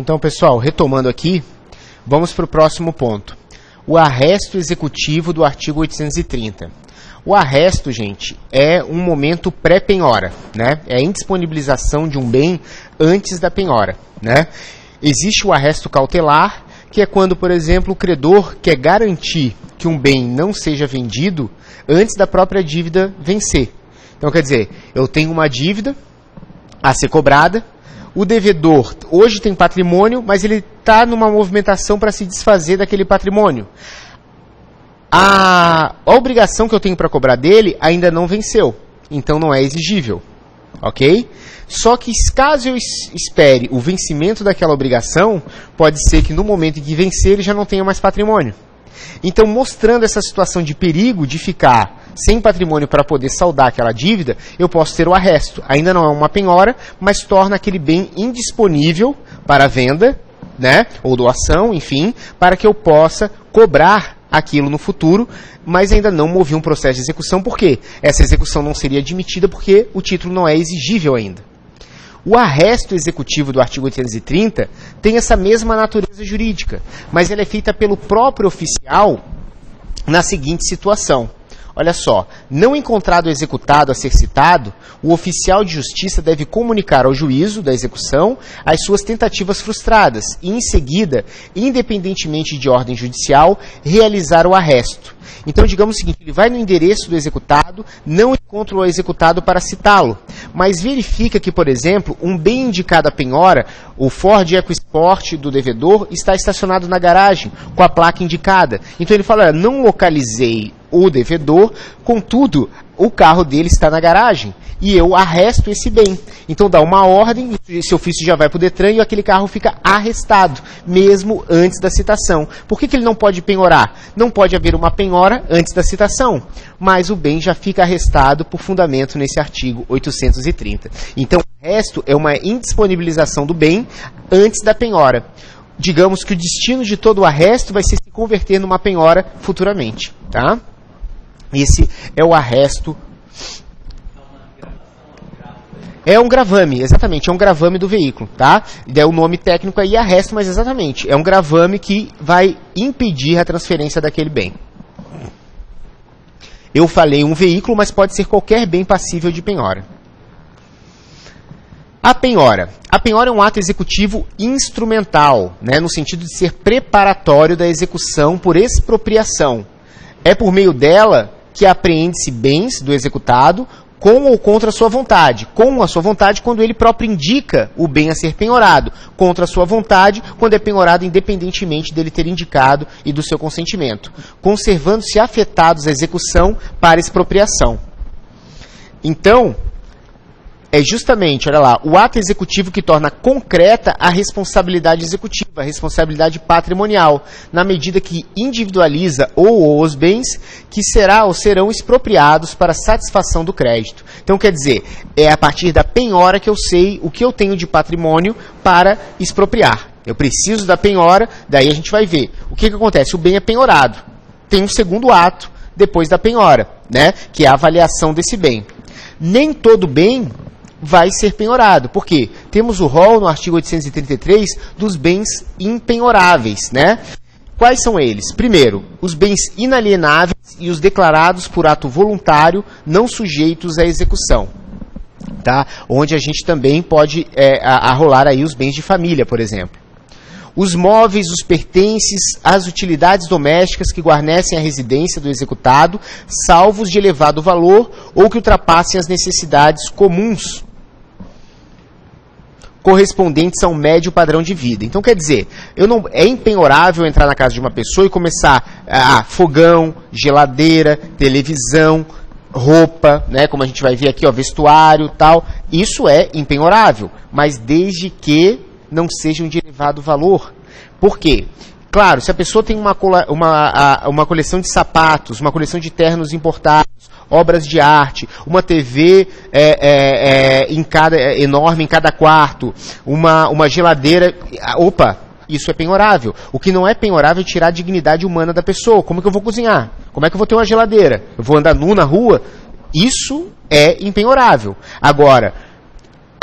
Então, pessoal, retomando aqui, vamos para o próximo ponto. O arresto executivo do artigo 830. O arresto, gente, é um momento pré-penhora, né? É a indisponibilização de um bem antes da penhora, né? Existe o arresto cautelar, que é quando, por exemplo, o credor quer garantir que um bem não seja vendido antes da própria dívida vencer. Então, quer dizer, eu tenho uma dívida a ser cobrada, o devedor hoje tem patrimônio, mas ele está numa movimentação para se desfazer daquele patrimônio. A obrigação que eu tenho para cobrar dele ainda não venceu, então não é exigível, ok? Só que caso eu espere o vencimento daquela obrigação, pode ser que no momento em que vencer ele já não tenha mais patrimônio. Então, mostrando essa situação de perigo de ficar sem patrimônio para poder saldar aquela dívida, eu posso ter o arresto. Ainda não é uma penhora, mas torna aquele bem indisponível para venda, né, ou doação, enfim, para que eu possa cobrar aquilo no futuro, mas ainda não movi um processo de execução, porque essa execução não seria admitida porque o título não é exigível ainda. O arresto executivo do artigo 830 tem essa mesma natureza jurídica, mas ela é feita pelo próprio oficial na seguinte situação. Olha só, não encontrado o executado a ser citado, o oficial de justiça deve comunicar ao juízo da execução as suas tentativas frustradas e, em seguida, independentemente de ordem judicial, realizar o arresto. Então, digamos o seguinte, ele vai no endereço do executado, não encontra o executado para citá-lo, mas verifica que, por exemplo, um bem indicado à penhora, o Ford EcoSport do devedor, está estacionado na garagem, com a placa indicada. Então ele fala, não localizei o devedor, contudo, o carro dele está na garagem e eu arresto esse bem. Então dá uma ordem, esse ofício já vai para o Detran e aquele carro fica arrestado, mesmo antes da citação. Por que ele não pode penhorar? Não pode haver uma penhora antes da citação, mas o bem já fica arrestado por fundamento nesse artigo 830. Então o arresto é uma indisponibilização do bem antes da penhora. Digamos que o destino de todo o arresto vai ser se converter numa penhora futuramente, tá? Esse é o arresto. É um gravame, exatamente, é um gravame do veículo, tá? O nome técnico aí é arresto, mas exatamente, é um gravame que vai impedir a transferência daquele bem. Eu falei um veículo, mas pode ser qualquer bem passível de penhora. A penhora. A penhora é um ato executivo instrumental, né, no sentido de ser preparatório da execução por expropriação. É por meio dela que apreende-se bens do executado com ou contra a sua vontade. Com a sua vontade, quando ele próprio indica o bem a ser penhorado. Contra a sua vontade, quando é penhorado independentemente dele ter indicado e do seu consentimento. Conservando-se afetados à execução para expropriação. Então, é justamente, olha lá, o ato executivo que torna concreta a responsabilidade executiva, a responsabilidade patrimonial, na medida que individualiza ou os bens que será ou serão expropriados para satisfação do crédito. Então, quer dizer, é a partir da penhora que eu sei o que eu tenho de patrimônio para expropriar. Eu preciso da penhora, daí a gente vai ver. O que acontece? O bem é penhorado. Tem um segundo ato depois da penhora, né? Que é a avaliação desse bem. Nem todo bem vai ser penhorado. Por quê? Temos o rol no artigo 833 dos bens impenhoráveis, né? Quais são eles? Primeiro, os bens inalienáveis e os declarados por ato voluntário não sujeitos à execução. Tá? Onde a gente também pode arrolar aí os bens de família, por exemplo. Os móveis, os pertences, as utilidades domésticas que guarnecem a residência do executado, salvos de elevado valor ou que ultrapassem as necessidades comuns correspondentes a um médio padrão de vida. Então, quer dizer, é impenhorável entrar na casa de uma pessoa e começar fogão, geladeira, televisão, roupa, né, como a gente vai ver aqui, ó, vestuário, tal. Isso é impenhorável, mas desde que não sejam de elevado valor. Por quê? Claro, se a pessoa tem uma coleção de sapatos, uma coleção de ternos importados, obras de arte, uma TV enorme em cada quarto, uma geladeira, isso é penhorável. O que não é penhorável é tirar a dignidade humana da pessoa. Como que eu vou cozinhar? Como é que eu vou ter uma geladeira? Eu vou andar nu na rua? Isso é impenhorável. Agora,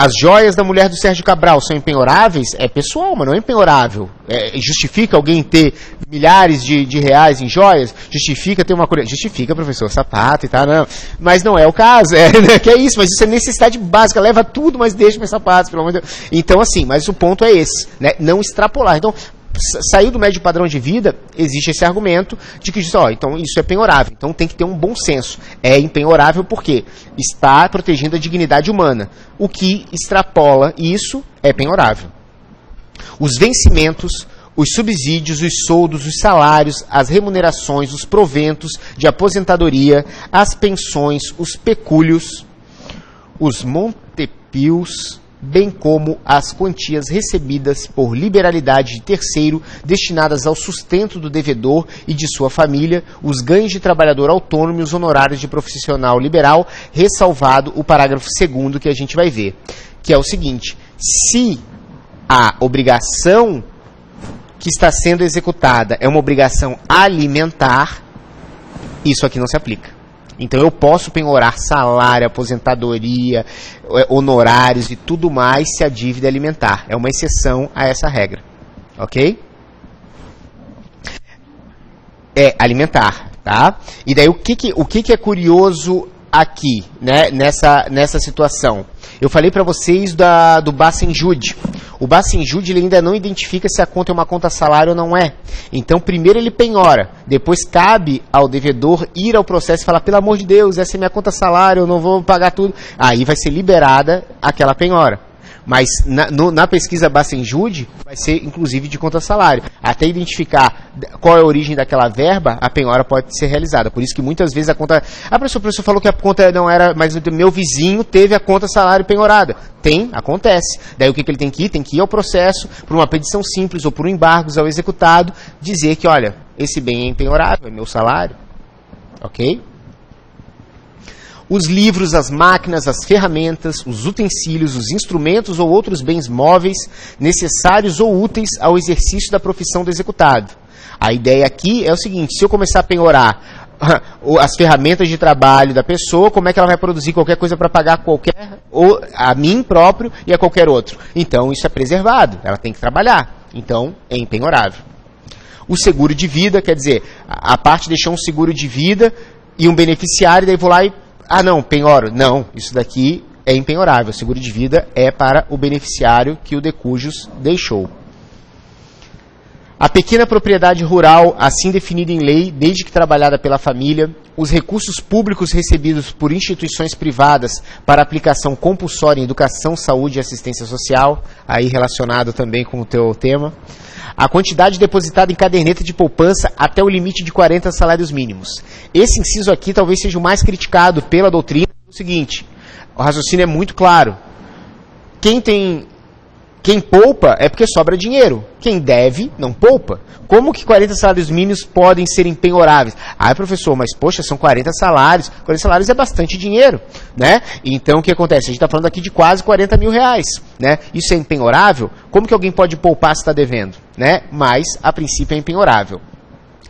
As joias da mulher do Sérgio Cabral são empenhoráveis? É pessoal, mas não é empenhorável. Justifica alguém ter milhares de reais em joias? Justifica ter uma coisa? Justifica, professor, sapato e tal, não. Mas não é o caso, que é isso, mas isso é necessidade básica, leva tudo, mas deixa meus sapatos, pelo amor de Deus. Então, assim, mas o ponto é esse, né? Não extrapolar. Então, saiu do médio padrão de vida, existe esse argumento de que, então isso é penhorável. Então tem que ter um bom senso. É impenhorável porque está protegendo a dignidade humana. O que extrapola isso é penhorável. Os vencimentos, os subsídios, os soldos, os salários, as remunerações, os proventos de aposentadoria, as pensões, os pecúlios, os montepios, bem como as quantias recebidas por liberalidade de terceiro destinadas ao sustento do devedor e de sua família, os ganhos de trabalhador autônomo e os honorários de profissional liberal, ressalvado o parágrafo 2º que a gente vai ver, que é o seguinte: se a obrigação que está sendo executada é uma obrigação alimentar, isso aqui não se aplica. Então eu posso penhorar salário, aposentadoria, honorários e tudo mais se a dívida é alimentar. É uma exceção a essa regra. Ok? É alimentar, tá? E daí o que é curioso aqui, né, nessa situação? Eu falei para vocês do Bacenjude. O Bacenjude ele ainda não identifica se a conta é uma conta salário ou não é. Então, primeiro ele penhora. Depois cabe ao devedor ir ao processo e falar: pelo amor de Deus, essa é minha conta salário, eu não vou pagar tudo. Aí vai ser liberada aquela penhora. Mas na pesquisa Bacenjude vai ser inclusive de conta salário. Até identificar qual é a origem daquela verba, a penhora pode ser realizada. Por isso que muitas vezes a conta... o professor falou que a conta não era, mas meu vizinho teve a conta salário penhorada. Acontece. Daí o que ele tem que ir? Tem que ir ao processo, por uma petição simples ou por um embargos ao executado, dizer que, olha, esse bem é empenhorável, é meu salário. Ok? Os livros, as máquinas, as ferramentas, os utensílios, os instrumentos ou outros bens móveis necessários ou úteis ao exercício da profissão do executado. A ideia aqui é o seguinte: se eu começar a penhorar as ferramentas de trabalho da pessoa, como é que ela vai produzir qualquer coisa para pagar ou a mim próprio e a qualquer outro? Então isso é preservado, ela tem que trabalhar. Então é impenhorável. O seguro de vida, quer dizer, a parte deixou um seguro de vida e um beneficiário, daí vou lá e não, penhoro. Não, isso daqui é impenhorável. O seguro de vida é para o beneficiário que o de cujos deixou. A pequena propriedade rural, assim definida em lei, desde que trabalhada pela família, os recursos públicos recebidos por instituições privadas para aplicação compulsória em educação, saúde e assistência social, aí relacionado também com o teu tema, a quantidade depositada em caderneta de poupança até o limite de 40 salários mínimos. Esse inciso aqui talvez seja o mais criticado pela doutrina. É o seguinte: o raciocínio é muito claro. Quem poupa é porque sobra dinheiro. Quem deve, não poupa. Como que 40 salários mínimos podem ser empenhoráveis? Professor, mas poxa, são 40 salários. 40 salários é bastante dinheiro, né? Então, o que acontece? A gente está falando aqui de quase 40 mil reais, né? Isso é empenhorável? Como que alguém pode poupar se está devendo, né? Mas, a princípio, é empenhorável.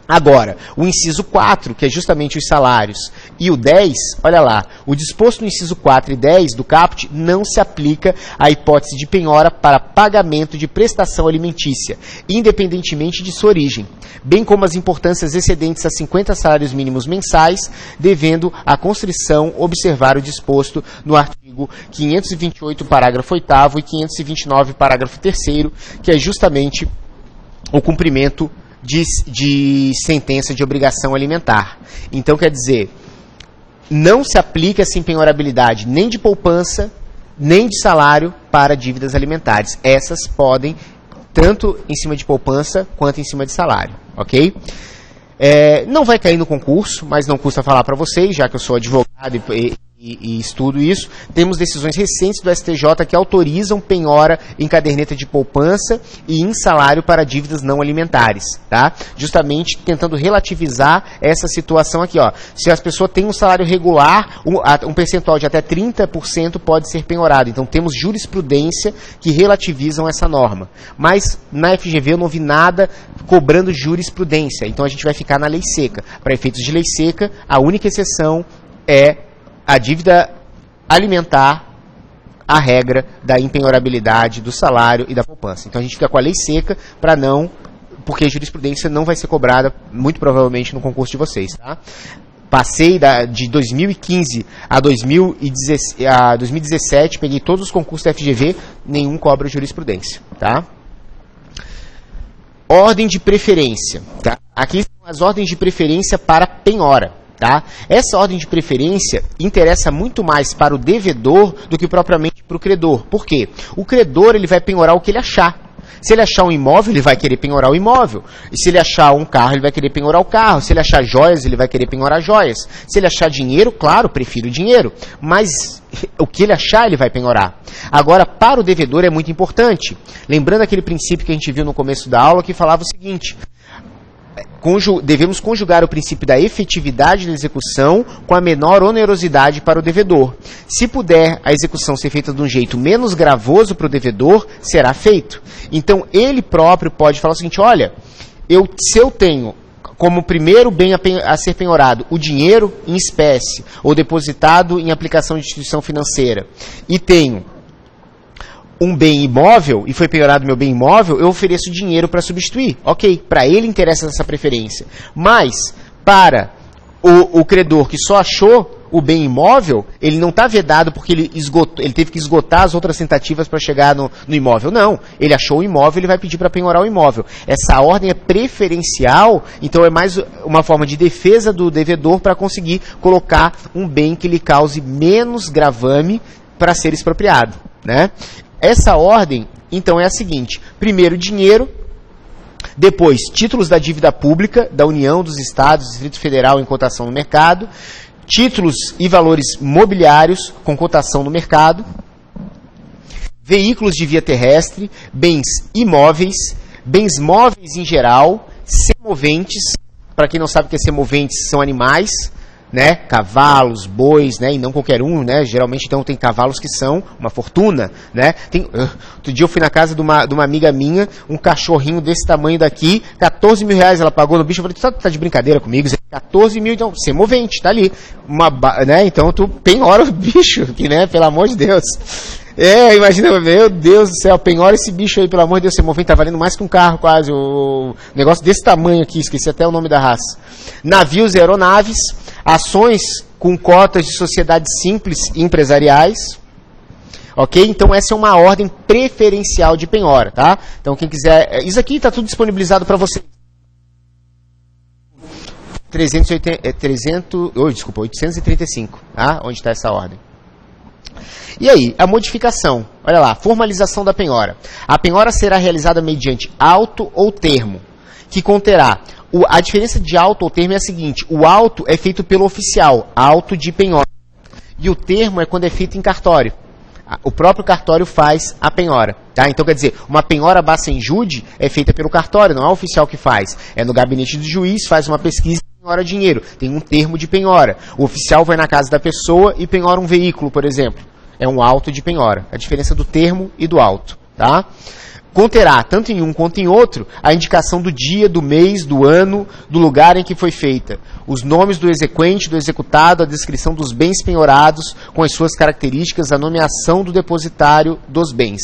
Agora, o inciso 4, que é justamente os salários, e o 10, olha lá, o disposto no inciso 4 e 10 do caput não se aplica à hipótese de penhora para pagamento de prestação alimentícia, independentemente de sua origem, bem como as importâncias excedentes a 50 salários mínimos mensais, devendo a constrição observar o disposto no artigo 528, parágrafo 8º e 529, parágrafo 3º, que é justamente o cumprimento de sentença de obrigação alimentar. Então, quer dizer, não se aplica essa impenhorabilidade nem de poupança, nem de salário para dívidas alimentares. Essas podem, tanto em cima de poupança, quanto em cima de salário. Ok? Não vai cair no concurso, mas não custa falar para vocês, já que eu sou advogado e estudo isso. Temos decisões recentes do STJ que autorizam penhora em caderneta de poupança e em salário para dívidas não alimentares, tá? Justamente tentando relativizar essa situação aqui, ó. Se as pessoas têm um salário regular, um percentual de até 30% pode ser penhorado. Então temos jurisprudência que relativizam essa norma. Mas na FGV eu não vi nada cobrando jurisprudência. Então a gente vai ficar na lei seca. Para efeitos de lei seca, a única exceção é a dívida alimentar, a regra da impenhorabilidade do salário e da poupança. Então a gente fica com a lei seca para não, porque a jurisprudência não vai ser cobrada, muito provavelmente, no concurso de vocês, tá? Passei de 2015 a 2017, peguei todos os concursos da FGV, nenhum cobra jurisprudência, tá? Ordem de preferência, tá? Aqui são as ordens de preferência para penhora, tá? Essa ordem de preferência interessa muito mais para o devedor do que propriamente para o credor. Por quê? O credor ele vai penhorar o que ele achar. Se ele achar um imóvel, ele vai querer penhorar o imóvel. E se ele achar um carro, ele vai querer penhorar o carro. Se ele achar joias, ele vai querer penhorar joias. Se ele achar dinheiro, claro, prefiro o dinheiro. Mas o que ele achar, ele vai penhorar. Agora, para o devedor é muito importante. Lembrando aquele princípio que a gente viu no começo da aula, que falava o seguinte: devemos conjugar o princípio da efetividade da execução com a menor onerosidade para o devedor. Se puder a execução ser feita de um jeito menos gravoso para o devedor, será feito. Então, ele próprio pode falar o seguinte: olha, se eu tenho como primeiro bem a ser penhorado o dinheiro em espécie ou depositado em aplicação de instituição financeira, e tenho um bem imóvel, e foi penhorado meu bem imóvel, eu ofereço dinheiro para substituir. Ok, para ele interessa essa preferência. Mas, para o credor que só achou o bem imóvel, ele não está vedado porque ele teve que esgotar as outras tentativas para chegar no imóvel. Não, ele achou o imóvel, ele vai pedir para penhorar o imóvel. Essa ordem é preferencial, então é mais uma forma de defesa do devedor para conseguir colocar um bem que lhe cause menos gravame para ser expropriado, né? Essa ordem, então, é a seguinte: primeiro, dinheiro, depois, títulos da dívida pública, da União, dos Estados, do Distrito Federal em cotação no mercado, títulos e valores mobiliários com cotação no mercado, veículos de via terrestre, bens imóveis, bens móveis em geral, semoventes. Para quem não sabe o que é semoventes, são animais, né, cavalos, bois, né, e não qualquer um, né, geralmente então tem cavalos que são uma fortuna, né, outro dia eu fui na casa de uma amiga minha, um cachorrinho desse tamanho daqui, 14 mil reais ela pagou no bicho, eu falei, tu tá de brincadeira comigo? 14 mil, então, semovente, tá ali, né, então tu penhora o bicho, que, né, pelo amor de Deus. Imagina, meu Deus do céu, penhora esse bicho aí, pelo amor de Deus, semovente, tá valendo mais que um carro quase, o negócio desse tamanho aqui, esqueci até o nome da raça. Navios e aeronaves, ações com cotas de sociedades simples e empresariais, ok? Então essa é uma ordem preferencial de penhora, tá? Então quem quiser, isso aqui está tudo disponibilizado para você. 835, tá? Onde está essa ordem? E aí, a modificação, olha lá, formalização da penhora. A penhora será realizada mediante auto ou termo, que conterá. A diferença de auto ou termo é a seguinte: o auto é feito pelo oficial, auto de penhora, e o termo é quando é feito em cartório. O próprio cartório faz a penhora, tá? Então, quer dizer, uma penhora bassa em jude é feita pelo cartório, não é o oficial que faz. É no gabinete do juiz, faz uma pesquisa e penhora dinheiro. Tem um termo de penhora. O oficial vai na casa da pessoa e penhora um veículo, por exemplo. É um auto de penhora. A diferença do termo e do auto, tá? Conterá, tanto em um quanto em outro, a indicação do dia, do mês, do ano, do lugar em que foi feita, os nomes do exequente, do executado, a descrição dos bens penhorados, com as suas características, a nomeação do depositário dos bens.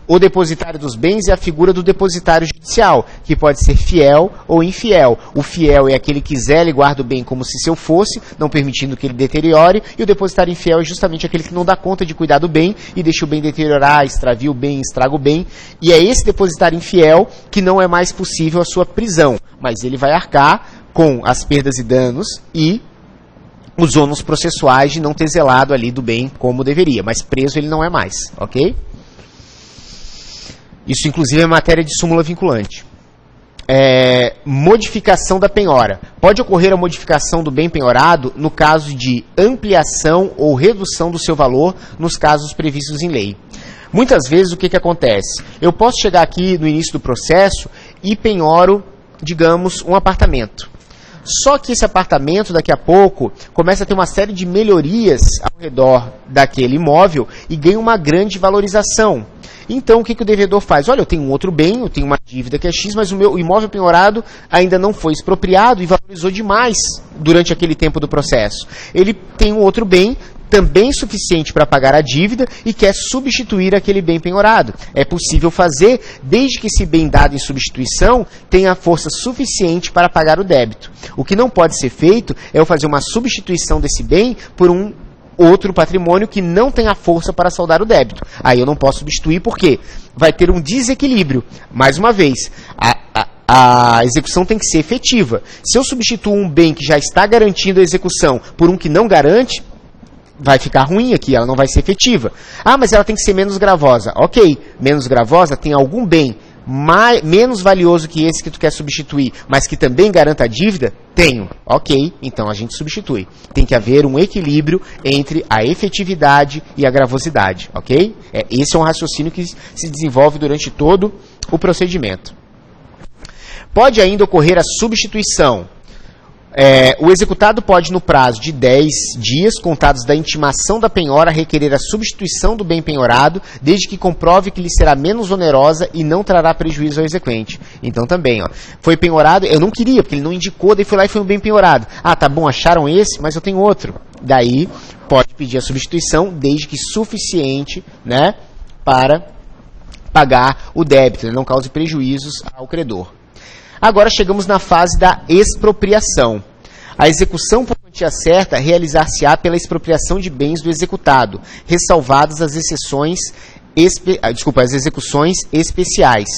O depositário dos bens é a figura do depositário judicial, que pode ser fiel ou infiel. O fiel é aquele que zela e guarda o bem como se seu fosse, não permitindo que ele deteriore, e o depositário infiel é justamente aquele que não dá conta de cuidar do bem e deixa o bem deteriorar, extravia o bem, estraga o bem. E é esse depositário infiel que não é mais possível a sua prisão, mas ele vai arcar com as perdas e danos e os ônus processuais de não ter zelado ali do bem como deveria, mas preso ele não é mais, ok? Isso, inclusive, é matéria de súmula vinculante. Modificação da penhora. Pode ocorrer a modificação do bem penhorado no caso de ampliação ou redução do seu valor nos casos previstos em lei. Muitas vezes, o que acontece? Eu posso chegar aqui no início do processo e penhoro, digamos, um apartamento. Só que esse apartamento, daqui a pouco, começa a ter uma série de melhorias ao redor daquele imóvel e ganha uma grande valorização. Então, o que o devedor faz? Olha, eu tenho um outro bem, eu tenho uma dívida que é X, mas o imóvel penhorado ainda não foi expropriado e valorizou demais durante aquele tempo do processo. Ele tem um outro bem, também suficiente para pagar a dívida e quer substituir aquele bem penhorado. É possível fazer, desde que esse bem dado em substituição tenha força suficiente para pagar o débito. O que não pode ser feito é eu fazer uma substituição desse bem por um outro patrimônio que não tem a força para saldar o débito. Aí eu não posso substituir porque vai ter um desequilíbrio. Mais uma vez, a execução tem que ser efetiva. Se eu substituo um bem que já está garantindo a execução por um que não garante, vai ficar ruim aqui, ela não vai ser efetiva. Ah, mas ela tem que ser menos gravosa. Ok, menos gravosa, tem algum bem menos valioso que esse que tu quer substituir, mas que também garanta a dívida? Tenho. Ok, então a gente substitui. Tem que haver um equilíbrio entre a efetividade e a gravosidade, ok? Esse é um raciocínio que se desenvolve durante todo o procedimento. Pode ainda ocorrer a substituição. O executado pode, no prazo de 10 dias, contados da intimação da penhora, requerer a substituição do bem penhorado, desde que comprove que lhe será menos onerosa e não trará prejuízo ao exequente. Então também, foi penhorado, eu não queria, porque ele não indicou, daí foi lá e foi um bem penhorado. Ah, tá bom, acharam esse, mas eu tenho outro. Daí, pode pedir a substituição, desde que suficiente, né, para pagar o débito, não cause prejuízos ao credor. Agora chegamos na fase da expropriação. A execução por quantia certa realizar-se-á pela expropriação de bens do executado, ressalvadas as as execuções especiais.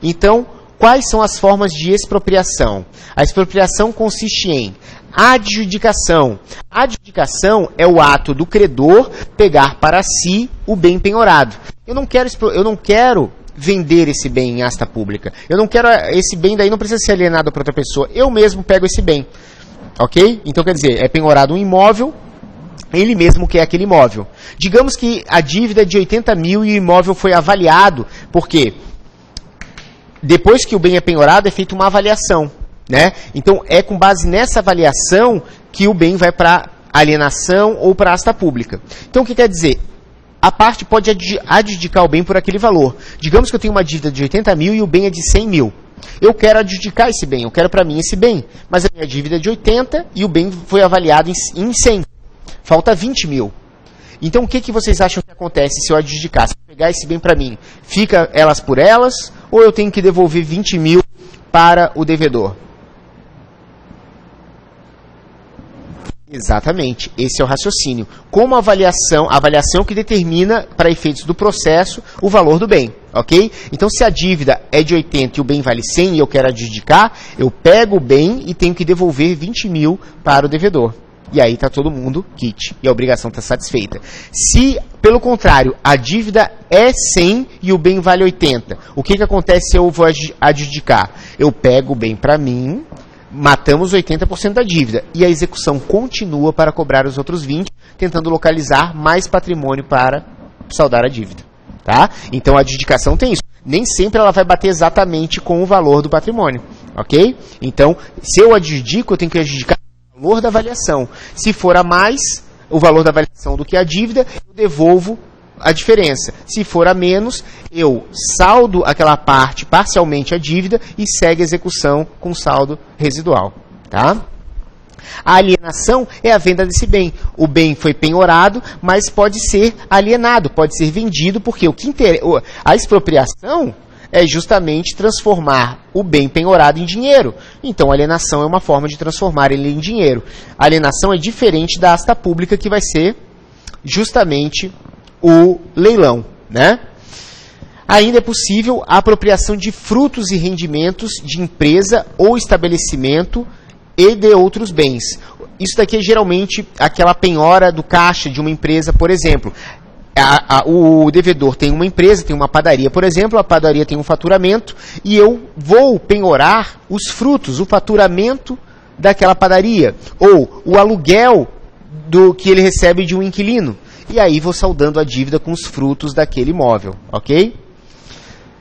Então, quais são as formas de expropriação? A expropriação consiste em adjudicação. A adjudicação é o ato do credor pegar para si o bem penhorado. Eu não quero vender esse bem em asta pública. Eu não quero, esse bem daí não precisa ser alienado para outra pessoa. Eu mesmo pego esse bem. Ok? Então, quer dizer, é penhorado um imóvel, ele mesmo quer aquele imóvel. Digamos que a dívida é de 80 mil e o imóvel foi avaliado, porque depois que o bem é penhorado, é feita uma avaliação, né? Então, é com base nessa avaliação que o bem vai para alienação ou para asta pública. Então, o que quer dizer? A parte pode adjudicar o bem por aquele valor. Digamos que eu tenho uma dívida de 80 mil e o bem é de 100 mil. Eu quero adjudicar esse bem, eu quero para mim esse bem. Mas a minha dívida é de 80 e o bem foi avaliado em 100. Falta 20 mil. Então o que vocês acham que acontece se eu adjudicar? Se eu pegar esse bem para mim, fica elas por elas ou eu tenho que devolver 20 mil para o devedor? Exatamente, esse é o raciocínio. Como a avaliação que determina, para efeitos do processo, o valor do bem, ok? Então, se a dívida é de 80 e o bem vale 100 e eu quero adjudicar, eu pego o bem e tenho que devolver 20 mil para o devedor. E aí está todo mundo quite e a obrigação está satisfeita. Se, pelo contrário, a dívida é 100 e o bem vale 80, o que acontece se eu vou adjudicar? Eu pego o bem para mim, matamos 80% da dívida e a execução continua para cobrar os outros 20%, tentando localizar mais patrimônio para saldar a dívida. Tá? Então a adjudicação tem isso. Nem sempre ela vai bater exatamente com o valor do patrimônio. Ok? Então, se eu adjudico, eu tenho que adjudicar o valor da avaliação. Se for a mais o valor da avaliação do que a dívida, eu devolvo a diferença. Se for a menos, eu saldo aquela parte parcialmente a dívida e segue a execução com saldo residual. Tá? A alienação é a venda desse bem. O bem foi penhorado, mas pode ser alienado, pode ser vendido, porque a expropriação é justamente transformar o bem penhorado em dinheiro. Então, a alienação é uma forma de transformar ele em dinheiro. A alienação é diferente da asta pública, que vai ser justamente o leilão, né? Ainda é possível a apropriação de frutos e rendimentos de empresa ou estabelecimento e de outros bens. Isso daqui é geralmente aquela penhora do caixa de uma empresa, por exemplo. O devedor tem uma empresa, tem uma padaria, por exemplo, a padaria tem um faturamento e eu vou penhorar os frutos, o faturamento daquela padaria, ou o aluguel do que ele recebe de um inquilino. E aí vou saldando a dívida com os frutos daquele imóvel, ok?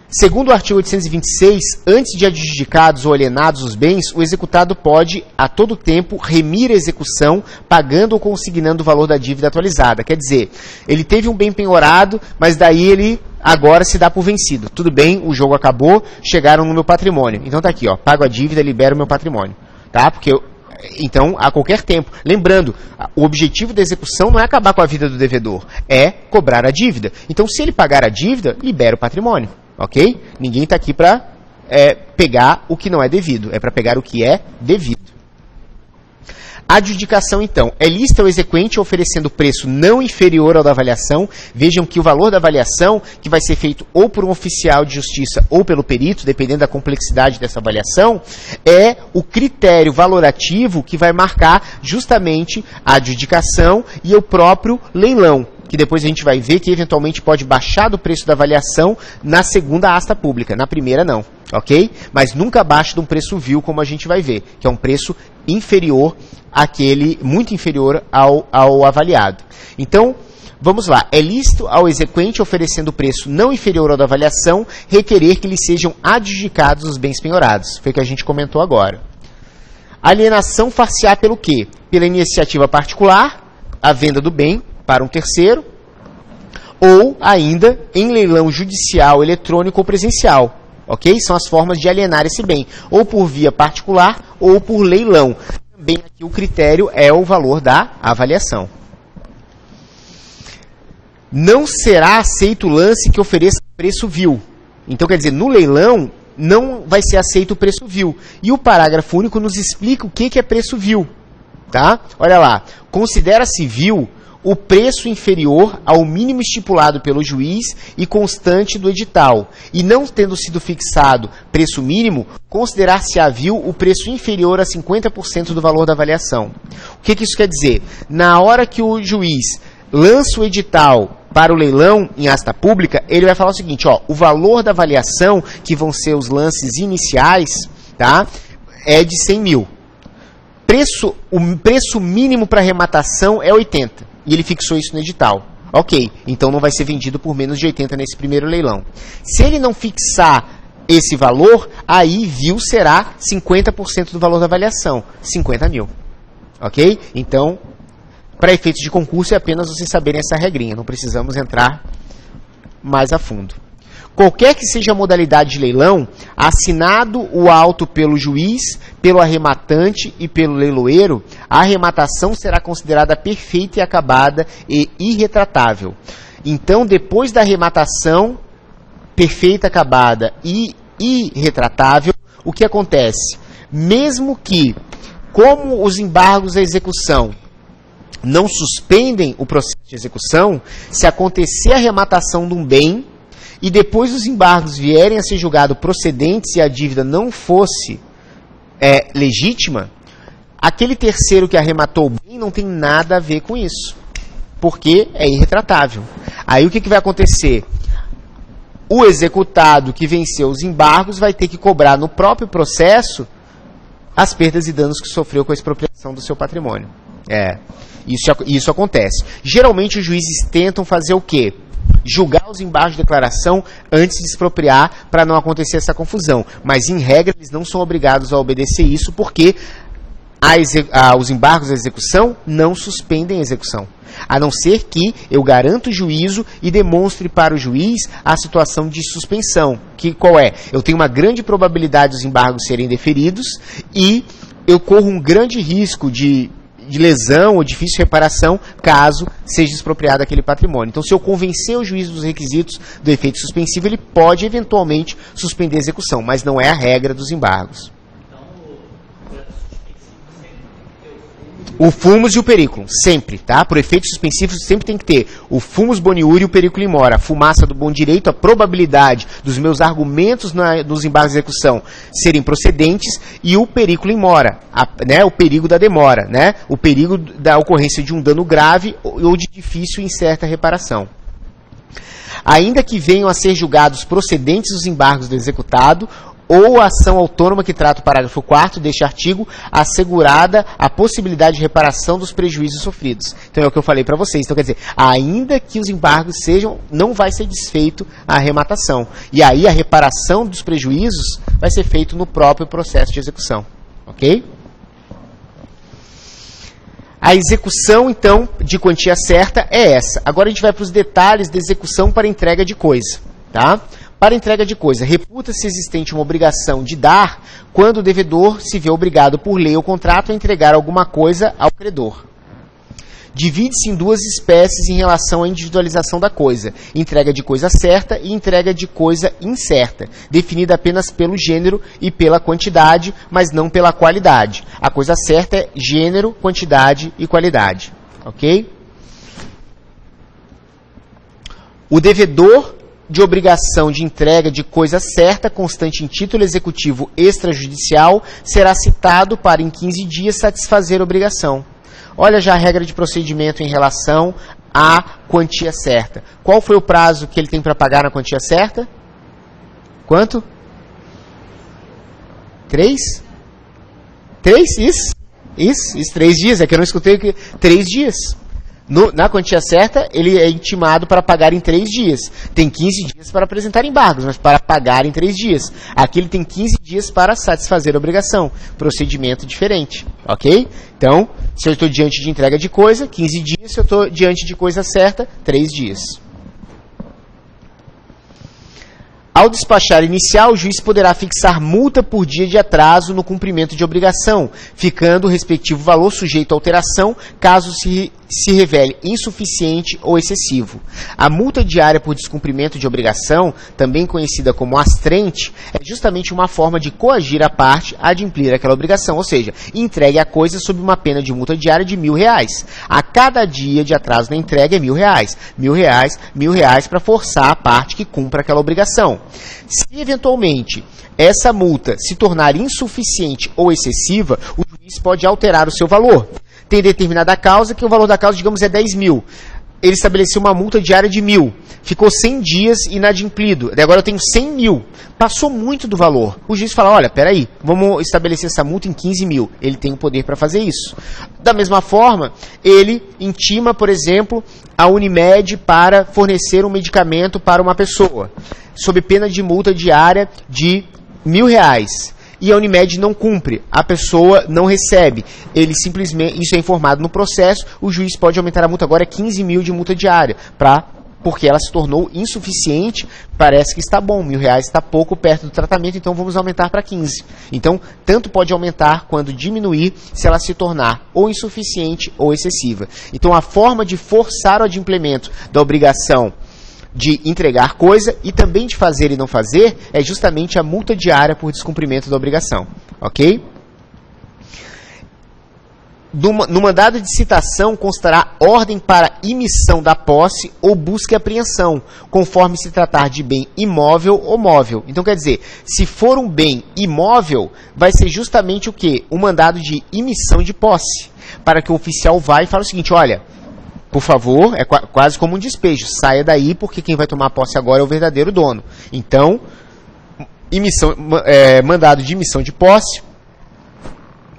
Segundo o artigo 826, antes de adjudicados ou alienados os bens, o executado pode, a todo tempo, remir a execução, pagando ou consignando o valor da dívida atualizada. Quer dizer, ele teve um bem penhorado, mas daí ele agora se dá por vencido. Tudo bem, o jogo acabou, chegaram no meu patrimônio. Então tá aqui, ó, pago a dívida, libero o meu patrimônio. Tá? Porque Então, a qualquer tempo. Lembrando, o objetivo da execução não é acabar com a vida do devedor, é cobrar a dívida. Então, se ele pagar a dívida, libera o patrimônio, ok? Ninguém está aqui para pegar o que não é devido, é para pegar o que é devido. Adjudicação, então, é lícito ao exequente oferecendo preço não inferior ao da avaliação. Vejam que o valor da avaliação, que vai ser feito ou por um oficial de justiça ou pelo perito, dependendo da complexidade dessa avaliação, é o critério valorativo que vai marcar justamente a adjudicação e o próprio leilão, que depois a gente vai ver que eventualmente pode baixar do preço da avaliação na segunda asta pública, na primeira não, ok? Mas nunca abaixo de um preço vil, como a gente vai ver, que é um preço inferior àquele, muito inferior ao avaliado. Então, vamos lá, é lícito ao exequente oferecendo preço não inferior ao da avaliação, requerer que lhe sejam adjudicados os bens penhorados, foi o que a gente comentou agora. Alienação far-se-á pelo quê? Pela iniciativa particular, a venda do bem para um terceiro, ou ainda em leilão judicial, eletrônico ou presencial, ok? São as formas de alienar esse bem, ou por via particular ou por leilão. Também aqui o critério é o valor da avaliação. Não será aceito o lance que ofereça preço vil. Então, quer dizer, no leilão não vai ser aceito o preço vil. E o parágrafo único nos explica o que é preço vil. Tá? Olha lá, considera-se vil o preço inferior ao mínimo estipulado pelo juiz e constante do edital, e não tendo sido fixado preço mínimo, considerar-se-á vil o preço inferior a 50% do valor da avaliação. O que isso quer dizer? Na hora que o juiz lança o edital para o leilão em asta pública, ele vai falar o seguinte, ó, o valor da avaliação, que vão ser os lances iniciais, tá, é de 100 mil. O preço mínimo para arrematação é 80. E ele fixou isso no edital. Ok, então não vai ser vendido por menos de 80 nesse primeiro leilão. Se ele não fixar esse valor, aí vil será 50% do valor da avaliação, 50 mil. Ok? Então, para efeitos de concurso, é apenas vocês saberem essa regrinha. Não precisamos entrar mais a fundo. Qualquer que seja a modalidade de leilão, assinado o auto pelo juiz, pelo arrematante e pelo leiloeiro, a arrematação será considerada perfeita e acabada e irretratável. Então, depois da arrematação perfeita, acabada e irretratável, o que acontece? Mesmo que, como os embargos à execução não suspendem o processo de execução, se acontecer a arrematação de um bem, e depois os embargos vierem a ser julgados procedentes e a dívida não fosse legítima, aquele terceiro que arrematou o bem não tem nada a ver com isso, porque é irretratável. Aí o que vai acontecer? O executado que venceu os embargos vai ter que cobrar no próprio processo as perdas e danos que sofreu com a expropriação do seu patrimônio. Isso acontece. Geralmente os juízes tentam fazer o quê? Julgar os embargos de declaração antes de expropriar, para não acontecer essa confusão. Mas, em regra, eles não são obrigados a obedecer isso, porque os embargos à execução não suspendem a execução. A não ser que eu garanta o juízo e demonstre para o juiz a situação de suspensão. Que qual é? Eu tenho uma grande probabilidade dos embargos serem deferidos e eu corro um grande risco de lesão ou difícil reparação, caso seja expropriado aquele patrimônio. Então, se eu convencer o juiz dos requisitos do efeito suspensivo, ele pode, eventualmente, suspender a execução, mas não é a regra dos embargos. O fumus e o perículo, sempre, tá? Por efeito suspensivo, sempre tem que ter o fumus boniuri e o perículo in mora, a fumaça do bom direito, a probabilidade dos meus argumentos nos embargos de execução serem procedentes e o perículo in mora, o perigo da demora, né? O perigo da ocorrência de um dano grave ou de difícil e incerta reparação. Ainda que venham a ser julgados procedentes os embargos do executado, ou a ação autônoma que trata o parágrafo 4º deste artigo, assegurada a possibilidade de reparação dos prejuízos sofridos. Então é o que eu falei para vocês. Então quer dizer, ainda que os embargos sejam, não vai ser desfeito a arrematação. E aí a reparação dos prejuízos vai ser feito no próprio processo de execução. Ok? A execução, então, de quantia certa é essa. Agora a gente vai para os detalhes da execução para entrega de coisa. Tá? Para entrega de coisa, reputa-se existente uma obrigação de dar quando o devedor se vê obrigado por lei ou contrato a entregar alguma coisa ao credor. Divide-se em duas espécies em relação à individualização da coisa: entrega de coisa certa e entrega de coisa incerta, definida apenas pelo gênero e pela quantidade, mas não pela qualidade. A coisa certa é gênero, quantidade e qualidade. Ok? O devedor de obrigação de entrega de coisa certa, constante em título executivo extrajudicial, será citado para, em 15 dias, satisfazer a obrigação. Olha já a regra de procedimento em relação à quantia certa. Qual foi o prazo que ele tem para pagar na quantia certa? Quanto? 3? 3? Isso, 3 dias. É que eu não escutei que 3 dias. Na quantia certa, ele é intimado para pagar em 3 dias. Tem 15 dias para apresentar embargos, mas para pagar em 3 dias. Aqui ele tem 15 dias para satisfazer a obrigação. Procedimento diferente, ok? Então, se eu estou diante de entrega de coisa, 15 dias. Se eu estou diante de coisa certa, 3 dias. Ao despachar inicial, o juiz poderá fixar multa por dia de atraso no cumprimento de obrigação, ficando o respectivo valor sujeito a alteração, caso se revele insuficiente ou excessivo. A multa diária por descumprimento de obrigação, também conhecida como astrente, é justamente uma forma de coagir a parte a adimplir aquela obrigação, ou seja, entregue a coisa sob uma pena de multa diária de R$1.000. A cada dia de atraso na entrega é R$1.000. R$1.000 para forçar a parte que cumpra aquela obrigação. Se eventualmente essa multa se tornar insuficiente ou excessiva, o juiz pode alterar o seu valor. Tem determinada causa que o valor da causa, digamos, é 10 mil. Ele estabeleceu uma multa diária de 1.000. Ficou 100 dias inadimplido. Agora eu tenho 100 mil. Passou muito do valor. O juiz fala, olha, peraí, vamos estabelecer essa multa em 15 mil. Ele tem o poder para fazer isso. Da mesma forma, ele intima, por exemplo, a Unimed para fornecer um medicamento para uma pessoa, sob pena de multa diária de R$1.000. E a Unimed não cumpre, a pessoa não recebe, ele simplesmente, isso é informado no processo, o juiz pode aumentar a multa agora 15 mil de multa diária, porque ela se tornou insuficiente, parece que está bom, R$1.000 está pouco perto do tratamento, então vamos aumentar para 15. Então, tanto pode aumentar quanto diminuir se ela se tornar ou insuficiente ou excessiva. Então, a forma de forçar o adimplemento da obrigação de entregar coisa e também de fazer e não fazer é justamente a multa diária por descumprimento da obrigação, ok? No mandado de citação constará ordem para emissão da posse ou busca e apreensão, conforme se tratar de bem imóvel ou móvel. Então, quer dizer, se for um bem imóvel, vai ser justamente o quê? O mandado de emissão de posse, para que o oficial vá e fale o seguinte, olha, por favor, é quase como um despejo. Saia daí, porque quem vai tomar posse agora é o verdadeiro dono. Então, mandado de emissão de posse,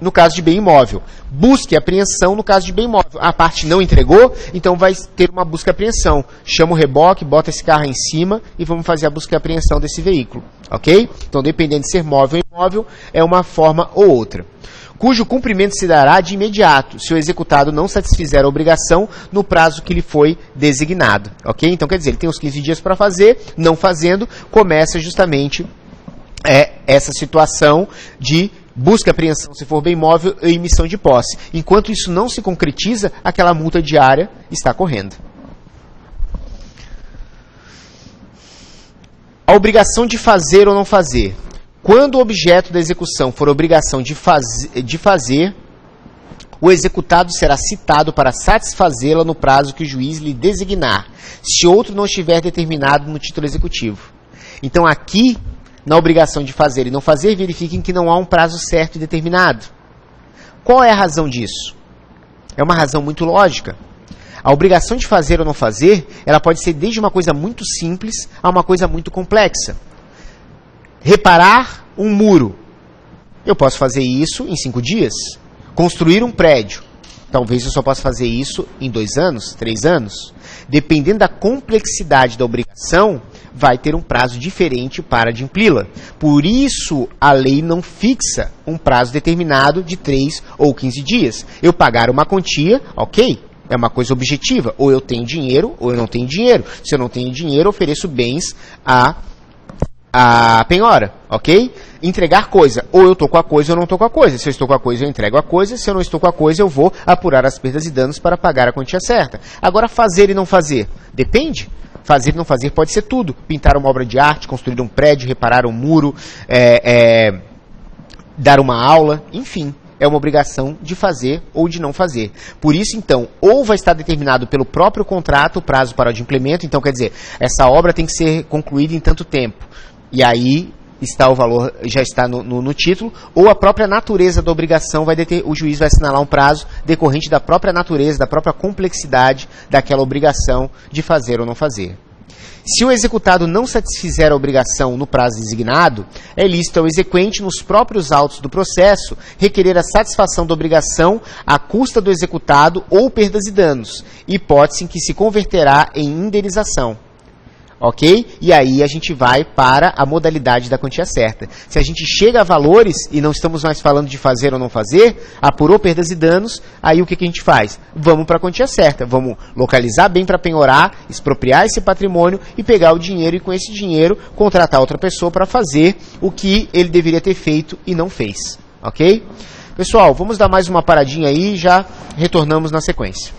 no caso de bem imóvel. Busca e apreensão no caso de bem imóvel. A parte não entregou, então vai ter uma busca e apreensão. Chama o reboque, bota esse carro em cima e vamos fazer a busca e apreensão desse veículo. Ok? Então, dependendo de ser móvel ou imóvel, é uma forma ou outra. Cujo cumprimento se dará de imediato, se o executado não satisfizer a obrigação no prazo que lhe foi designado. Ok? Então, quer dizer, ele tem os 15 dias para fazer, não fazendo, começa justamente essa situação de busca e apreensão, se for bem imóvel, e emissão de posse. Enquanto isso não se concretiza, aquela multa diária está correndo. A obrigação de fazer ou não fazer. Quando o objeto da execução for obrigação de fazer, o executado será citado para satisfazê-la no prazo que o juiz lhe designar, se outro não estiver determinado no título executivo. Então, aqui, na obrigação de fazer e não fazer, verifiquem que não há um prazo certo e determinado. Qual é a razão disso? É uma razão muito lógica. A obrigação de fazer ou não fazer, ela pode ser desde uma coisa muito simples a uma coisa muito complexa. Reparar um muro. Eu posso fazer isso em 5 dias. Construir um prédio. Talvez eu só possa fazer isso em 2 anos, 3 anos. Dependendo da complexidade da obrigação, vai ter um prazo diferente para adimpli-la. Por isso, a lei não fixa um prazo determinado de 3 ou 15 dias. Eu pagar uma quantia, ok, é uma coisa objetiva. Ou eu tenho dinheiro, ou eu não tenho dinheiro. Se eu não tenho dinheiro, ofereço bens a a penhora, ok? Entregar coisa. Ou eu estou com a coisa ou não estou com a coisa. Se eu estou com a coisa, eu entrego a coisa. Se eu não estou com a coisa, eu vou apurar as perdas e danos para pagar a quantia certa. Agora, fazer e não fazer. Depende. Fazer e não fazer pode ser tudo. Pintar uma obra de arte, construir um prédio, reparar um muro, dar uma aula, enfim. É uma obrigação de fazer ou de não fazer. Por isso, então, ou vai estar determinado pelo próprio contrato o prazo para o implemento. Então, quer dizer, essa obra tem que ser concluída em tanto tempo. E aí está o valor, já está no título, ou a própria natureza da obrigação o juiz vai assinalar um prazo decorrente da própria natureza, da própria complexidade daquela obrigação de fazer ou não fazer. Se o executado não satisfizer a obrigação no prazo designado, é lícito ao exequente, nos próprios autos do processo, requerer a satisfação da obrigação à custa do executado ou perdas e danos, hipótese em que se converterá em indenização. Ok? E aí a gente vai para a modalidade da quantia certa. Se a gente chega a valores, e não estamos mais falando de fazer ou não fazer, apurou perdas e danos, aí o que a gente faz? Vamos para a quantia certa. Vamos localizar bem para penhorar, expropriar esse patrimônio e pegar o dinheiro e com esse dinheiro contratar outra pessoa para fazer o que ele deveria ter feito e não fez. Ok? Pessoal, vamos dar mais uma paradinha aí e já retornamos na sequência.